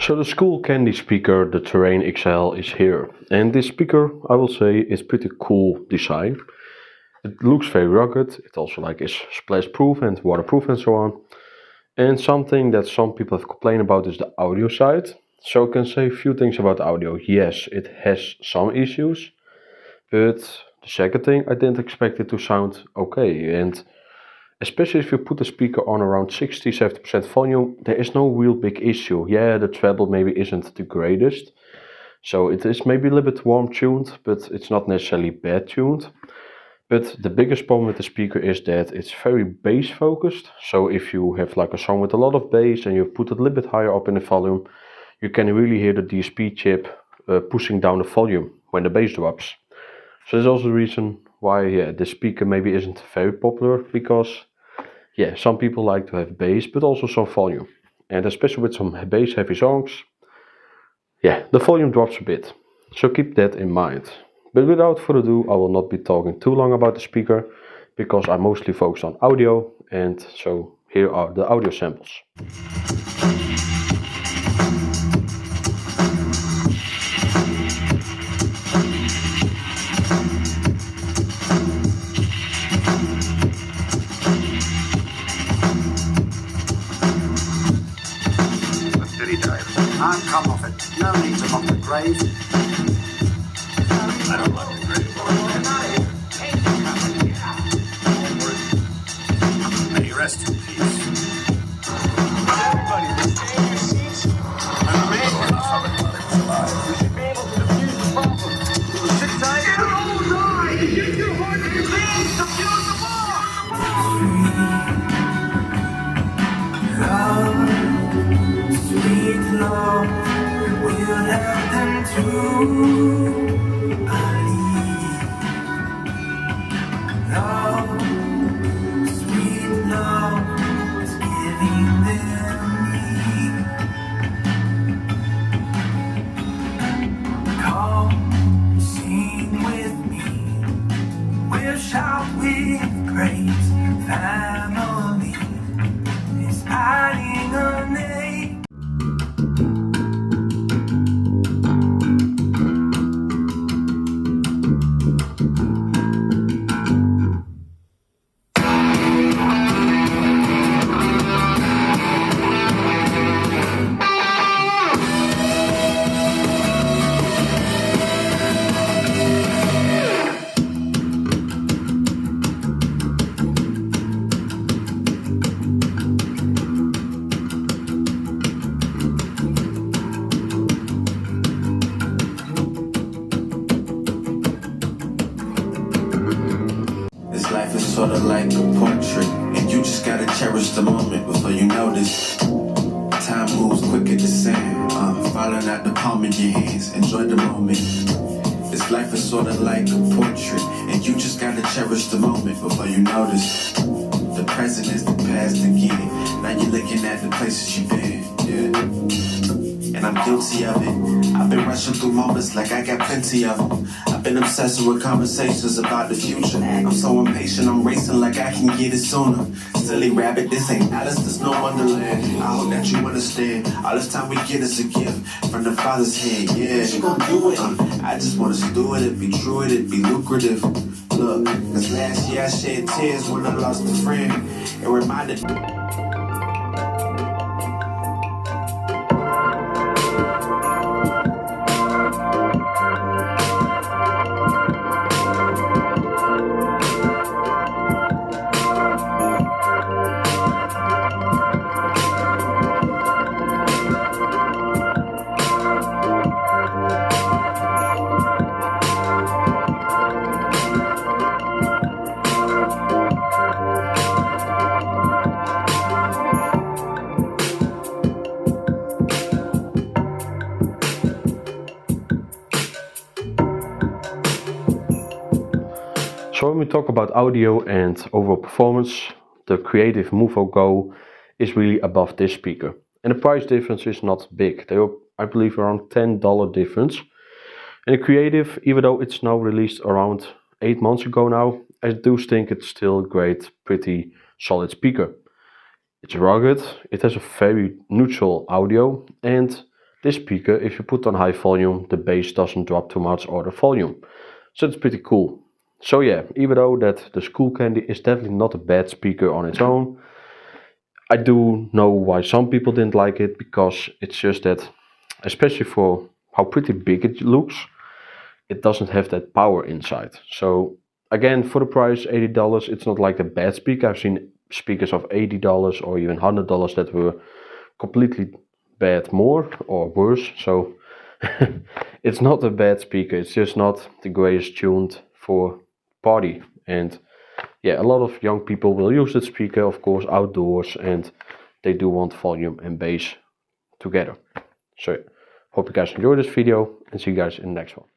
So the Skullcandy speaker, the Terrain XL, is here. And this speaker, I will say, is pretty cool design. It looks very rugged. It also is splash proof and waterproof and so on. And something that some people have complained about is the audio side. So I can say a few things about audio. Yes, it has some issues. But the second thing, I didn't expect it to sound okay. And especially if you put the speaker on around 60-70% volume, there is no real big issue. Yeah, the treble maybe isn't the greatest. So it is maybe a little bit warm tuned, but it's not necessarily bad tuned. But the biggest problem with the speaker is that it's very bass focused. So if you have a song with a lot of bass and you put it a little bit higher up in the volume, you can really hear the DSP chip pushing down the volume when the bass drops. So that's also the reason why the speaker maybe isn't very popular, because some people like to have bass but also some volume, and especially with some bass heavy songs, the volume drops a bit, so keep that in mind. But without further ado, I will not be talking too long about the speaker, because I mostly focus on audio, and so here are the audio samples. I've come off it. No need to mock the grave. I don't like the grave. May you rest in peace. Everybody, stay in your seats. I'm amazed how the product's alive. We should be able to defuse the problem. Sit tight. Get all die. Get your heart to your knees. Defuse the bomb. Sweet love will help them to believe. Love, sweet love is giving them need. Come, sing with me. We'll shout with praise. Family is adding a name. Life is sort of like a portrait, and you just gotta cherish the moment before you notice. Time moves quick at the sand, falling out the palm of your hands. Enjoy the moment. This life is sort of like a portrait, and you just gotta cherish the moment before you notice. The present is the past again. Now you're looking at the places you've been, and I'm guilty of it. I've been rushing through moments like I got plenty of them. I've been obsessing with conversations about the future. I'm so impatient, I'm racing like I can get it sooner. Silly rabbit, this ain't Alice, there's no wonderland. I hope that you understand. All this time we get is a gift from the Father's hand, She gon' do it. I just wanna do it, it'd be true, it'd be lucrative. Look, cause last year I shed tears when I lost a friend. It reminded me. So when we talk about audio and overall performance, the Creative Movo Go is really above this speaker. And the price difference is not big. They are, I believe, around $10 difference. And the Creative, even though it's now released around 8 months ago now, I do think it's still a great, pretty solid speaker. It's rugged, it has a very neutral audio, and this speaker, if you put on high volume, the bass doesn't drop too much or the volume. So it's pretty cool. So yeah, even though that the Skullcandy is definitely not a bad speaker on its own, I do know why some people didn't like it, because it's just that, especially for how pretty big it looks, it doesn't have that power inside. So again, for the price, $80, it's not like a bad speaker. I've seen speakers of $80 or even $100 that were completely bad more or worse. So it's not a bad speaker, it's just not the greatest tuned for party. And yeah, a lot of young people will use that speaker, of course, outdoors, and they do want volume and bass together. So hope you guys enjoyed this video, and see you guys in the next one.